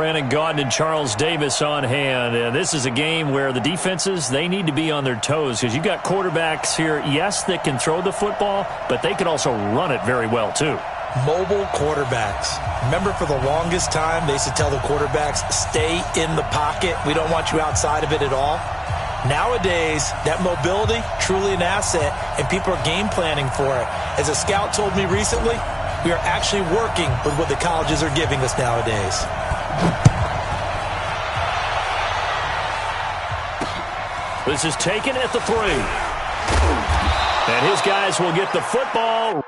Brandon Gaudin and Charles Davis on hand. This is a game where the defenses, they need to be on their toes because you've got quarterbacks here, yes, that can throw the football, but they can also run it very well too. Mobile quarterbacks. Remember, for the longest time, they used to tell the quarterbacks, stay in the pocket. We don't want you outside of it at all. Nowadays, that mobility, truly an asset, and people are game planning for it. As a scout told me recently, we are actually working with what the colleges are giving us nowadays. This is taken at the 3. And his guys will get the football.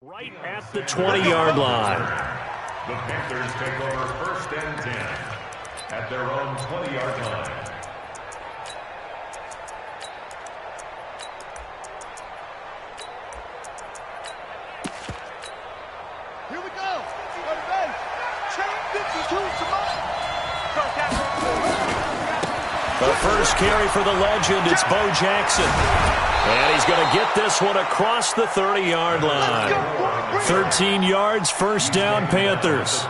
Right at the 20-yard line. The Panthers take over 1st and 10 at their own 20-yard line. Here we go. On the base. Chain 52 to mine. The first carry for the legend, it's Bo Jackson. And he's going to get this one across the 30-yard line. 13 yards, first down, Panthers.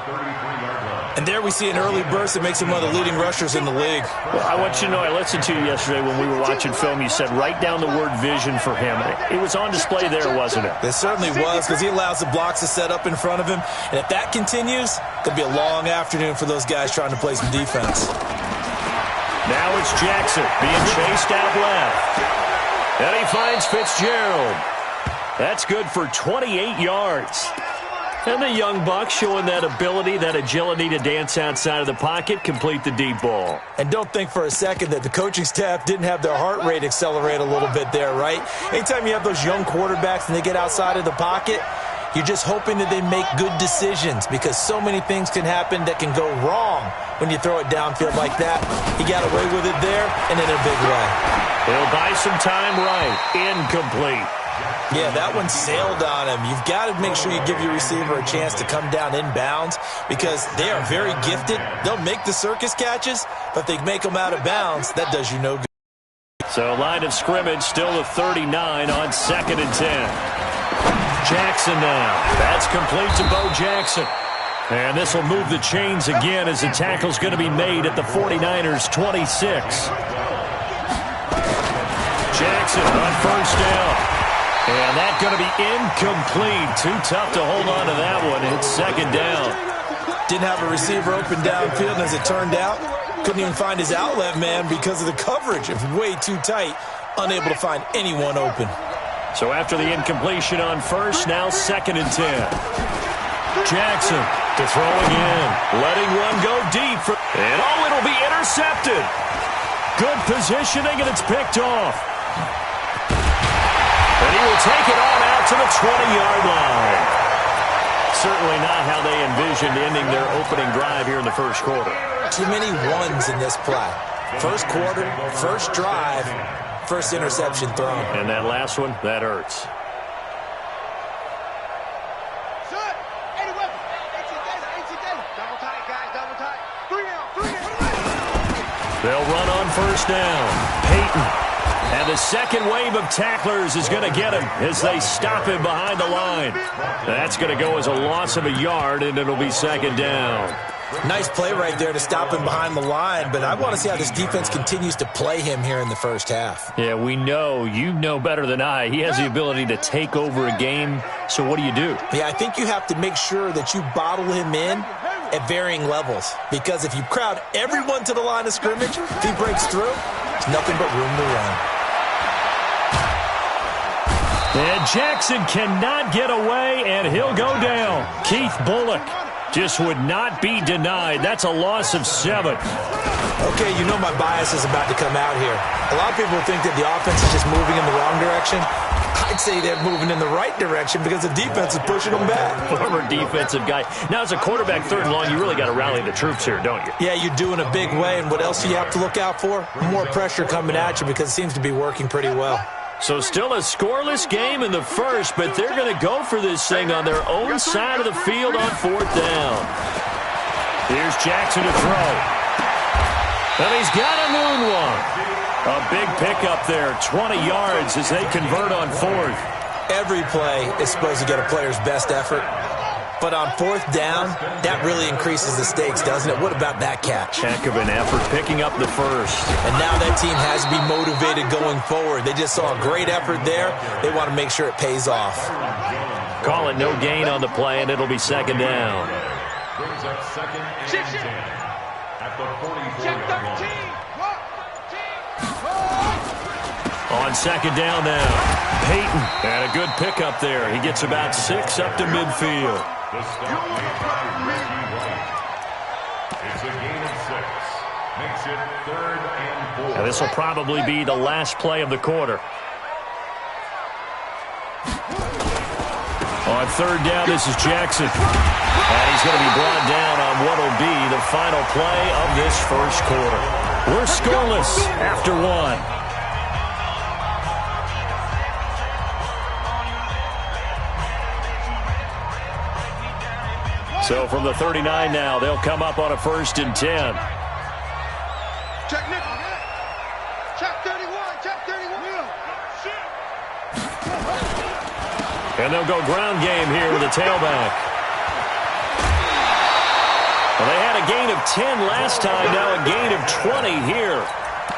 And there we see an early burst that makes him one of the leading rushers in the league. Well, I want you to know, I listened to you yesterday when we were watching film. You said write down the word vision for him. It was on display there, wasn't it? It certainly was, because he allows the blocks to set up in front of him. And if that continues, it's going to be a long afternoon for those guys trying to play some defense. Now it's Jackson being chased out left. And he finds Fitzgerald. That's good for 28 yards. And the young buck showing that ability, that agility to dance outside of the pocket, complete the deep ball. And don't think for a second that the coaching staff didn't have their heart rate accelerate a little bit there, right? Anytime you have those young quarterbacks and they get outside of the pocket, you're just hoping that they make good decisions, because so many things can happen that can go wrong when you throw it downfield like that. He got away with it there and in a big way. He'll buy some time right. Incomplete. Yeah, that one sailed on him. You've got to make sure you give your receiver a chance to come down inbounds, because they are very gifted. They'll make the circus catches, but if they make them out of bounds, that does you no good. So line of scrimmage still the 39 on 2nd and 10. Jackson now. That's complete to Bo Jackson. And this will move the chains again as the tackle's going to be made at the 49ers 26. Jackson on first down. And that's going to be incomplete. Too tough to hold on to that one. It's 2nd down. Didn't have a receiver open downfield, and as it turned out, couldn't even find his outlet man because of the coverage. It was way too tight, unable to find anyone open. So after the incompletion on first, now 2nd and 10. Jackson to throw again. Letting one go deep. And it'll be intercepted. Good positioning, and it's picked off. And he will take it on out to the 20-yard line. Certainly not how they envisioned ending their opening drive here in the first quarter. Too many ones in this play. First quarter, first drive, first interception thrown. And that last one, that hurts. They'll run on first down. Peyton. And the second wave of tacklers is going to get him as they stop him behind the line. That's going to go as a loss of a yard, and it'll be 2nd down. Nice play right there to stop him behind the line, but I want to see how this defense continues to play him here in the first half. Yeah, we know. You know better than I. He has the ability to take over a game, so what do you do? Yeah, I think you have to make sure that you bottle him in at varying levels, because if you crowd everyone to the line of scrimmage, if he breaks through, there's nothing but room to run. And Jackson cannot get away, and he'll go down. Keith Bullock just would not be denied. That's a loss of 7. Okay, you know my bias is about to come out here. A lot of people think that the offense is just moving in the wrong direction. I'd say they're moving in the right direction because the defense is pushing them back. Former defensive guy. Now, as a quarterback, 3rd and long, you really got to rally the troops here, don't you? Yeah, you do in a big way. And what else do you have to look out for? More pressure coming at you because it seems to be working pretty well. So still a scoreless game in the first, but they're going to go for this thing on their own side of the field on 4th down. Here's Jackson to throw. And he's got a moonwalk. A big pickup there, 20 yards as they convert on 4th. Every play is supposed to get a player's best effort. But on 4th down, that really increases the stakes, doesn't it? What about that catch? Heck of an effort, picking up the first. And now that team has to be motivated going forward. They just saw a great effort there. They want to make sure it pays off. Call it no gain on the play, and it'll be 2nd down. Brings up 2nd and 10 at the 44-yard line. On 2nd down now, Peyton, and a good pickup there. He gets about 6 up to midfield. The stop made by Ricky White. It's a gain of 6. Makes it 3rd and 4. Now, this will probably be the last play of the quarter. On 3rd down, this is Jackson. And he's going to be brought down on what will be the final play of this first quarter. We're scoreless after 1. So from the 39 now, they'll come up on a 1st and 10. Check nickel. Check 31. Check 31. And they'll go ground game here with a tailback. Well, they had a gain of 10 last time, now a gain of 20 here.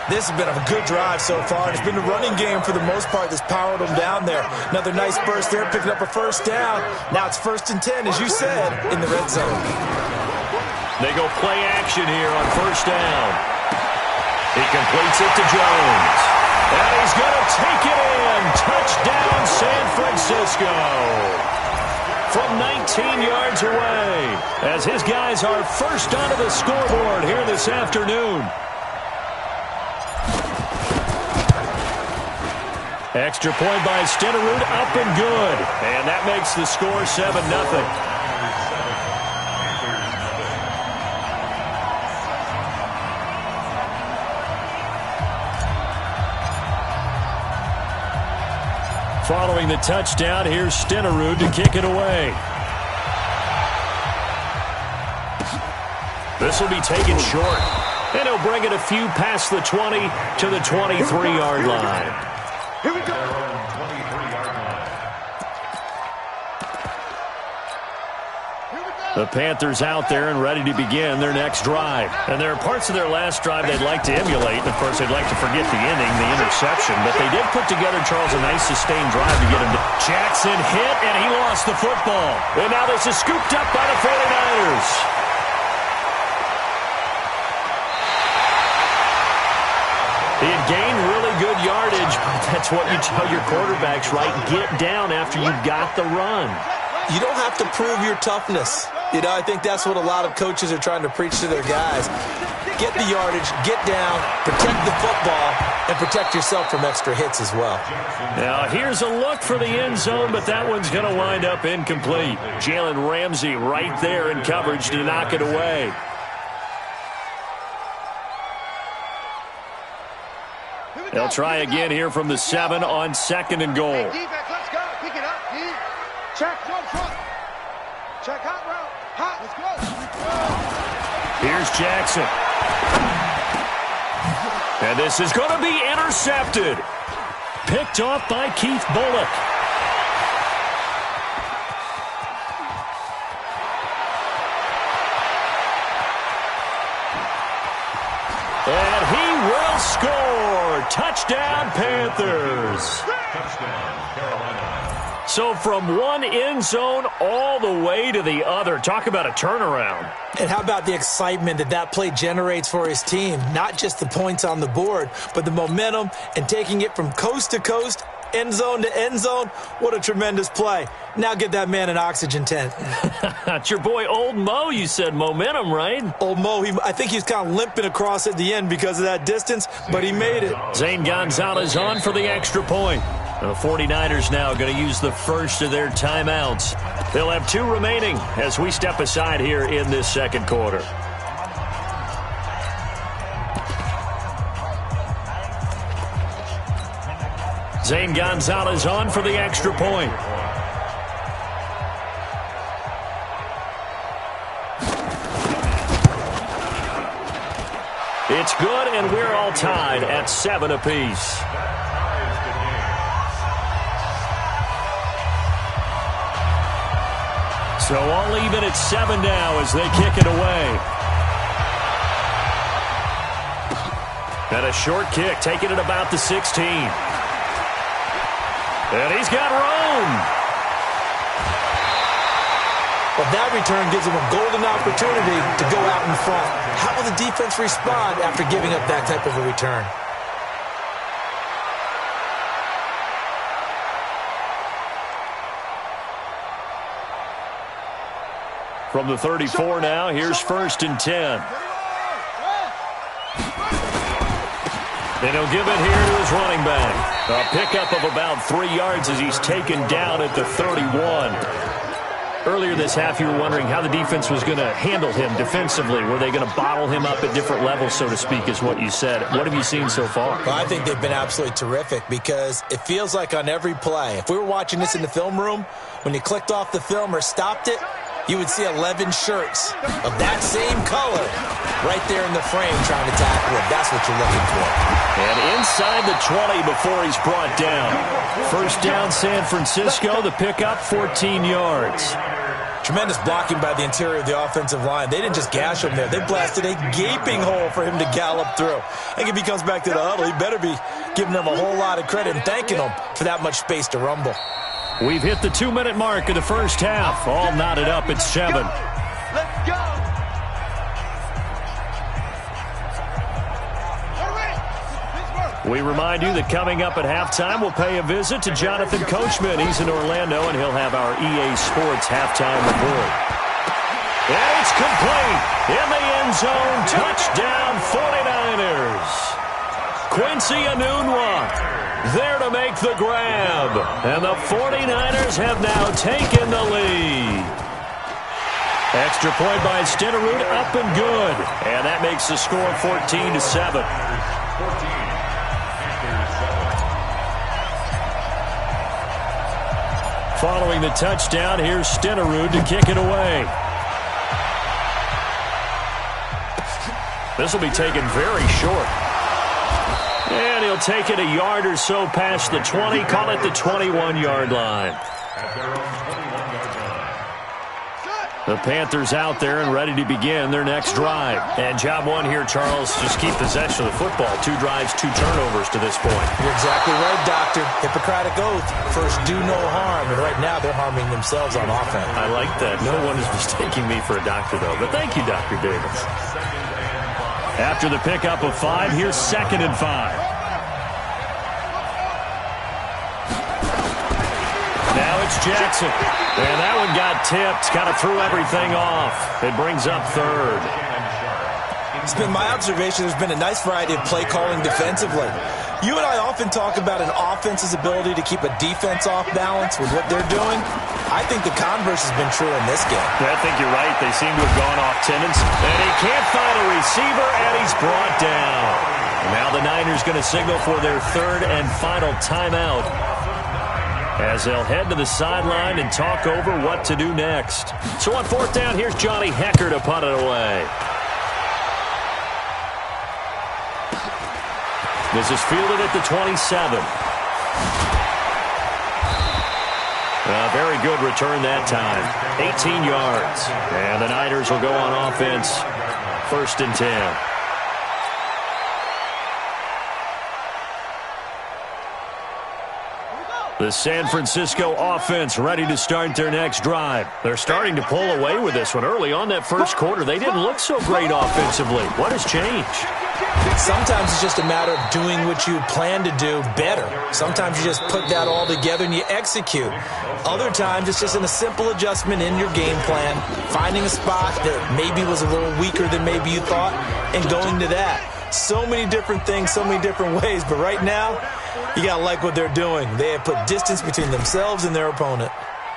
This has been a good drive so far. It's been a running game for the most part that's powered them down there. Another nice burst there, picking up a 1st down. Now it's 1st and 10, as you said, in the red zone. They go play action here on 1st down. He completes it to Jones. And he's going to take it in. Touchdown, San Francisco. From 19 yards away, as his guys are first onto the scoreboard here this afternoon. Extra point by Stenerud, up and good. And that makes the score 7-0. Following the touchdown, here's Stenerud to kick it away. This will be taken short. And he'll bring it a few past the 20 to the 23-yard line. Here we go. Their own 23-yard line. The Panthers out there and ready to begin their next drive. And there are parts of their last drive they'd like to emulate. And, of course, they'd like to forget the inning, the interception. But they did put together, Charles, a nice sustained drive to get him to. Jackson hit, and he lost the football. And now this is scooped up by the 49ers. He had gained really good yardage, but that's what you tell your quarterbacks, right? Get down after you've got the run. You don't have to prove your toughness. You know, I think that's what a lot of coaches are trying to preach to their guys. Get the yardage, get down, protect the football, and protect yourself from extra hits as well. Now, here's a look for the end zone, but that one's going to wind up incomplete. Jalen Ramsey right there in coverage to knock it away. They'll try again here from the 7 on 2nd and goal. Defense, let's go. Pick it up. Check one front. Check hot route. Hot. Let's go. Here's Jackson. And this is going to be intercepted. Picked off by Keith Bullock. And he will score. Touchdown, Panthers. Touchdown, Carolina. So from one end zone all the way to the other. Talk about a turnaround. And how about the excitement that that play generates for his team? Not just the points on the board, but the momentum and taking it from coast to coast end zone to end zone. What a tremendous play. Now get that man an oxygen tent. It's your boy Old Mo, you said. Momentum, right? Old Mo, I think he's kind of limping across at the end because of that distance, but he made it. Zane Gonzalez on for the extra point. The 49ers now going to use the first of their timeouts. They'll have 2 remaining as we step aside here in this second quarter. Zane Gonzalez on for the extra point. It's good, and we're all tied at 7 apiece. So all even at 7 now as they kick it away. And a short kick, taking it about the 16. And he's got room. Well, that return gives him a golden opportunity to go out in front. How will the defense respond after giving up that type of a return? From the 34 now, here's 1st and 10. And he'll give it here to his running back. A pickup of about 3 yards as he's taken down at the 31. Earlier this half, you were wondering how the defense was going to handle him defensively. Were they going to bottle him up at different levels, so to speak, is what you said. What have you seen so far? Well, I think they've been absolutely terrific because it feels like on every play, if we were watching this in the film room, when you clicked off the film or stopped it, you would see 11 shirts of that same color right there in the frame trying to tackle him. That's what you're looking for. And inside the 20 before he's brought down. First down, San Francisco. The pickup, 14 yards. Tremendous blocking by the interior of the offensive line. They didn't just gash him there. They blasted a gaping hole for him to gallop through. I think if he comes back to the huddle, he better be giving them a whole lot of credit and thanking them for that much space to rumble. We've hit the 2-minute mark of the first half. All knotted up at 7. Let's go. We remind you that coming up at halftime, we'll pay a visit to Jonathan Coachman. He's in Orlando, and he'll have our EA Sports halftime report. And it's complete. In the end zone, touchdown 49ers. Quincy Enunwa there to make the grab. And the 49ers have now taken the lead. Extra point by Stenerud, up and good. And that makes the score 14-7. Following the touchdown, here's Stenerud to kick it away. This will be taken very short. And he'll take it a yard or so past the 20, call it the 21-yard line. The Panthers out there and ready to begin their next drive. And job one here, Charles, just keep possession of the football. 2 drives, 2 turnovers to this point. You're exactly right, Doctor. Hippocratic oath. First, do no harm. And right now, they're harming themselves on offense. I like that. No one is mistaking me for a doctor, though. But thank you, Dr. Davis. After the pickup of 5, here's 2nd and 5. Now it's Jackson. And that one got tipped. Kind of threw everything off. It brings up 3rd. It's been my observation there's been a nice variety of play calling defensively. You and I often talk about an offense's ability to keep a defense off balance with what they're doing. I think the converse has been true in this game. I think you're right. They seem to have gone off tenants. And he can't find a receiver, and he's brought down. Now the Niners going to signal for their 3rd and final timeout, as they'll head to the sideline and talk over what to do next. So on 4th down, here's Johnny Hekker to punt it away. This is fielded at the 27. A very good return that time. 18 yards. And the Niners will go on offense. 1st and 10. The San Francisco offense ready to start their next drive. They're starting to pull away with this one. Early on that first quarter, they didn't look so great offensively. What has changed? Sometimes it's just a matter of doing what you plan to do better. Sometimes you just put that all together and you execute. Other times it's just a simple adjustment in your game plan, finding a spot that maybe was a little weaker than maybe you thought, and going to that. So many different things, so many different ways, but right now, you got to like what they're doing. They have put distance between themselves and their opponent.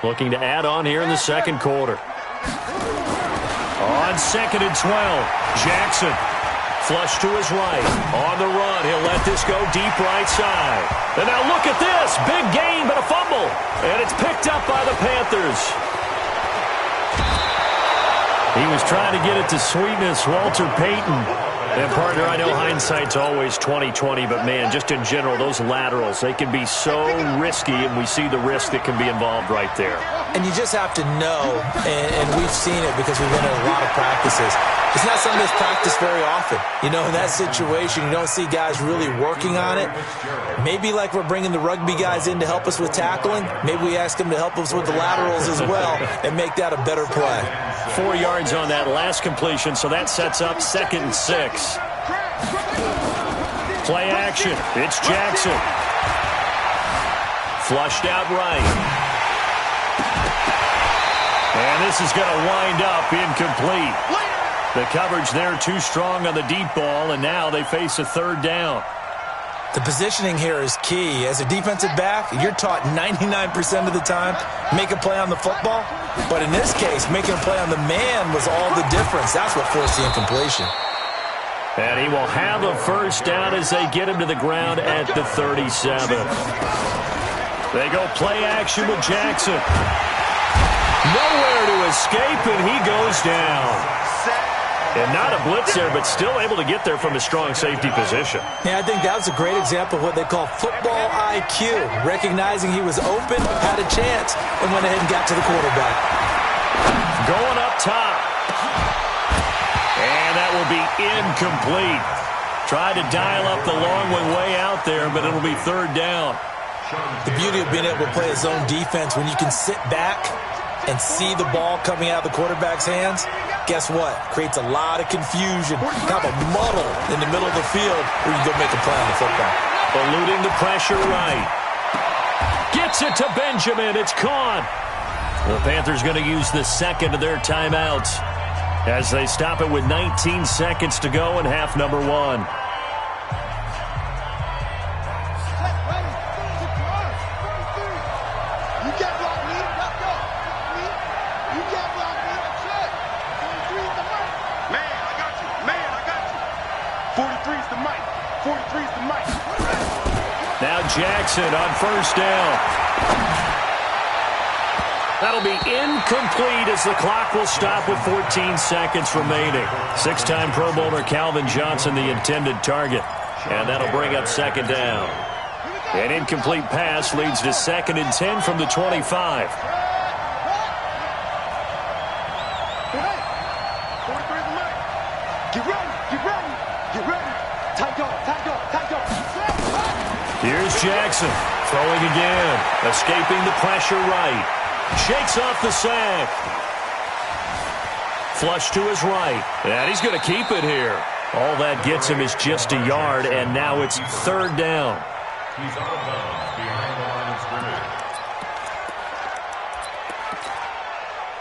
Looking to add on here in the second quarter. On 2nd and 12, Jackson. Flush to his right. On the run, he'll let this go deep right side. And now look at this. Big gain, but a fumble. And it's picked up by the Panthers. He was trying to get it to sweetness, Walter Payton. And, partner, I know hindsight's always 20/20, but, man, just in general, those laterals, they can be so risky, and we see the risk that can be involved right there. And you just have to know, and we've seen it because we've been in a lot of practices. It's not something that's practiced very often. You know, in that situation, you don't see guys really working on it. Maybe like we're bringing the rugby guys in to help us with tackling, maybe we ask them to help us with the laterals as well and make that a better play. 4 yards on that last completion, so that sets up 2nd and 6. Play action. It's Jackson. Flushed out right. And this is going to wind up incomplete. The coverage there too strong on the deep ball, and now they face a 3rd down. The positioning here is key. As a defensive back, you're taught 99% of the time, make a play on the football. But in this case, making a play on the man was all the difference. That's what forced the incompletion. And he will have a 1st down as they get him to the ground at the 37. They go play action with Jackson. Nowhere to escape, and he goes down. And not a blitz there, but still able to get there from a strong safety position. Yeah, I think that was a great example of what they call football IQ. Recognizing he was open, had a chance, and went ahead and got to the quarterback. Going up top. And that will be incomplete. Tried to dial up the long one way out there, but it'll be 3rd down. The beauty of being able to play a zone defense when you can sit back and see the ball coming out of the quarterback's hands, guess what? Creates a lot of confusion, kind of a muddle in the middle of the field where you go make a play on the football. Eluding the pressure right. Gets it to Benjamin. It's caught. The Panthers going to use the 2nd of their timeouts as they stop it with 19 seconds to go in half number 1. Now Jackson on 1st down. That'll be incomplete as the clock will stop with 14 seconds remaining. 6-time Pro Bowler Calvin Johnson, the intended target. And that'll bring up 2nd down. An incomplete pass leads to 2nd and 10 from the 25. Here's Jackson, throwing again, escaping the pressure right. Shakes off the sack. Flush to his right, and he's going to keep it here. All that gets him is just a yard, and now it's 3rd down. He's out of bounds behind the line of scrimmage.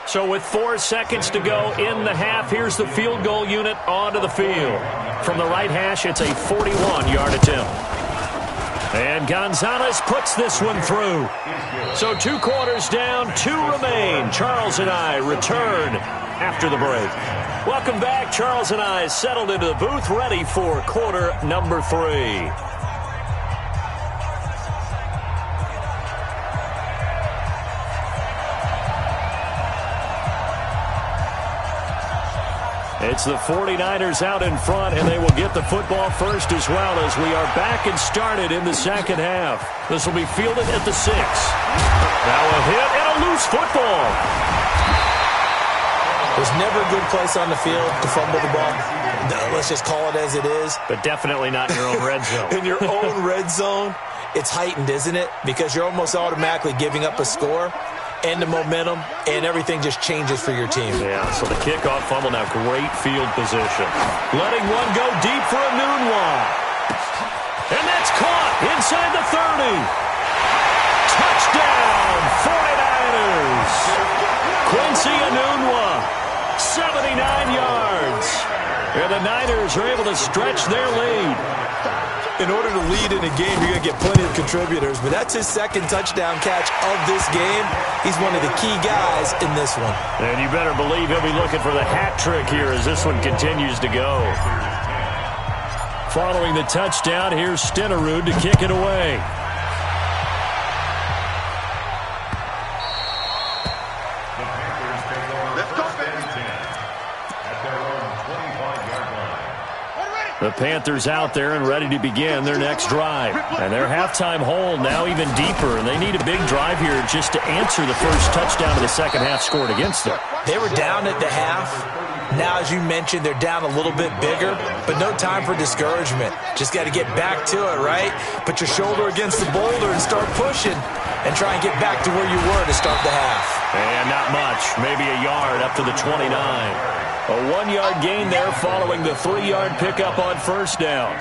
So with 4 seconds to go in the half, here's the field goal unit onto the field. From the right hash, it's a 41-yard attempt. And Gonzalez puts this one through. So 2 quarters down, 2 remain. Charles and I return after the break. Welcome back. Charles and I settled into the booth, ready for quarter number 3. It's the 49ers out in front, and they will get the football first as well as we are back and started in the second half. This will be fielded at the 6. Now a hit and a loose football. There's never a good place on the field to fumble the ball. Let's just call it as it is. But definitely not in your own red zone. In your own red zone, it's heightened, isn't it? Because you're almost automatically giving up a score and the momentum, and everything just changes for your team. Yeah, so the kickoff fumble now, great field position. Letting one go deep for Enunwa. And that's caught inside the 30. Touchdown, 49ers. Quincy Enunwa, 79 yards. And the Niners are able to stretch their lead. In order to lead in a game, you're going to get plenty of contributors, but that's his second touchdown catch of this game. He's one of the key guys in this one. And you better believe he'll be looking for the hat trick here as this one continues to go. Following the touchdown, here's Stenerud to kick it away. The Panthers out there and ready to begin their next drive. And their halftime hole now even deeper, and they need a big drive here just to answer the first touchdown of the second half scored against them. They were down at the half. Now, as you mentioned, they're down a little bit bigger, but no time for discouragement. Just got to get back to it, right? Put your shoulder against the boulder and start pushing and try and get back to where you were to start the half. And not much, maybe a yard up to the 29. A 1-yard gain there following the 3-yard pickup on first down.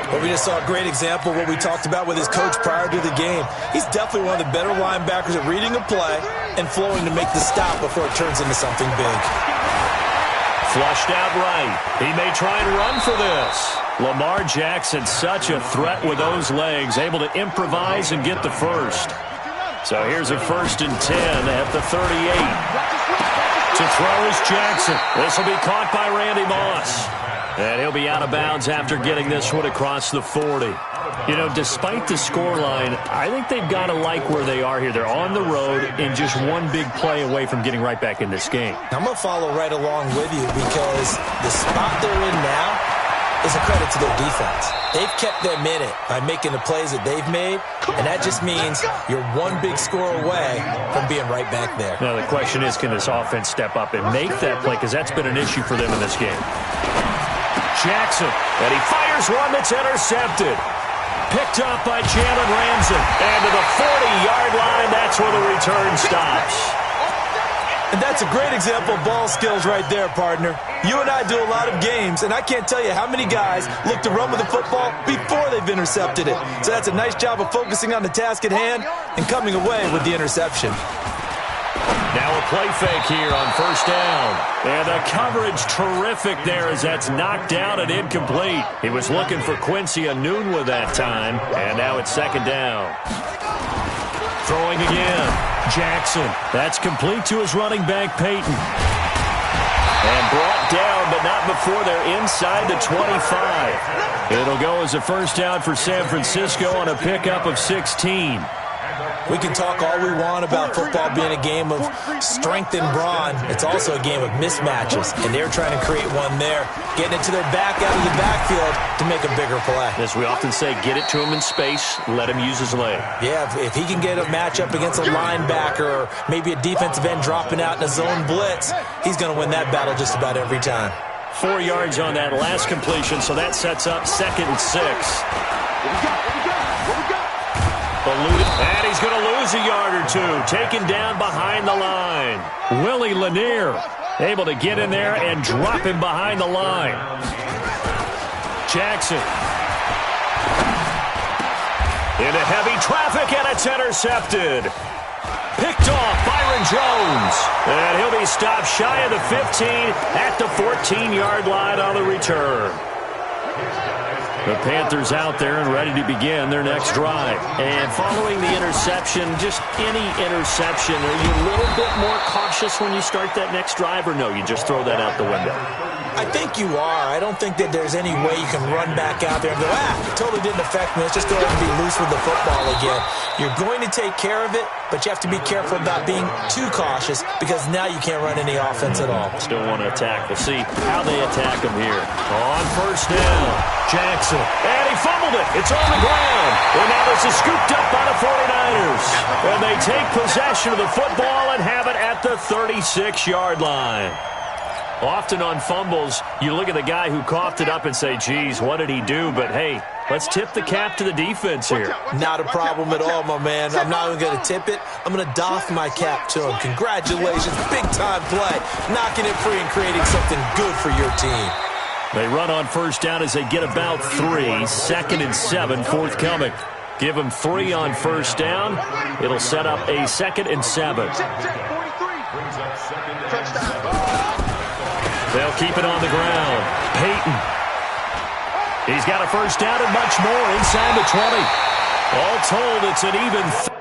Well, we just saw a great example of what we talked about with his coach prior to the game. He's definitely one of the better linebackers at reading a play and flowing to make the stop before it turns into something big. Flushed out right. He may try and run for this. Lamar Jackson, such a threat with those legs, able to improvise and get the first. So here's a 1st and 10 at the 38. To throw is Jackson. This will be caught by Randy Moss. And he'll be out of bounds after getting this one across the 40. You know, despite the scoreline, I think they've got to like where they are here. They're on the road and just one big play away from getting right back in this game. I'm going to follow right along with you because the spot they're in now is a credit to their defense. They've kept them in it by making the plays that they've made, and that just means you're one big score away from being right back there. Now the question is, can this offense step up and make that play? Because that's been an issue for them in this game. Jackson, and he fires one that's intercepted. Picked up by Jalen Ramsey. And to the 40-yard line, that's where the return stops. And that's a great example of ball skills right there, partner. You and I do a lot of games, and I can't tell you how many guys look to run with the football before they've intercepted it. So that's a nice job of focusing on the task at hand and coming away with the interception. Now a play fake here on first down. And the coverage terrific there as that's knocked down and incomplete. He was looking for Quincy Enunwa that time, and now it's second down. Throwing again. Jackson. That's complete to his running back, Peyton. And brought down, but not before they're inside the 25. It'll go as a first down for San Francisco on a pickup of 16. We can talk all we want about football being a game of strength and brawn. It's also a game of mismatches, and they're trying to create one there, getting it to their back out of the backfield to make a bigger play. As we often say, get it to him in space, let him use his leg. Yeah, if he can get a matchup against a linebacker or maybe a defensive end dropping out in a zone blitz, he's going to win that battle just about every time. 4 yards on that last completion, so that sets up 2nd and 6. And he's going to lose a yard or two. Taken down behind the line. Willie Lanier able to get in there and drop him behind the line. Jackson. Into heavy traffic, and it's intercepted. Picked off Byron Jones. And he'll be stopped shy of the 15 at the 14-yard line on the return. The Panthers out there and ready to begin their next drive. And following the interception, just any interception, are you a little bit more cautious when you start that next drive, or no, you just throw that out the window? I think you are. I don't think that there's any way you can run back out there and go, it totally didn't affect me. Let's just go ahead and be loose with the football again. You're going to take care of it, but you have to be careful about being too cautious because now you can't run any offense at all. Still want to attack. We'll see how they attack him here. On first down, Jackson. And he fumbled it. It's on the ground. And now this is scooped up by the 49ers. And they take possession of the football and have it at the 36-yard line. Often on fumbles, you look at the guy who coughed it up and say, geez, what did he do? But, hey, let's tip the cap to the defense here. Not a problem at all, my man. I'm not even going to tip it. I'm going to doff my cap to him. Congratulations. Big-time play. Knocking it free and creating something good for your team. They run on first down as they get about 3. 2nd and 7 forthcoming. Give them 3 on first down. It'll set up a 2nd and 7. They'll keep it on the ground. Peyton. He's got a first down and much more inside the 20. All told, it's an even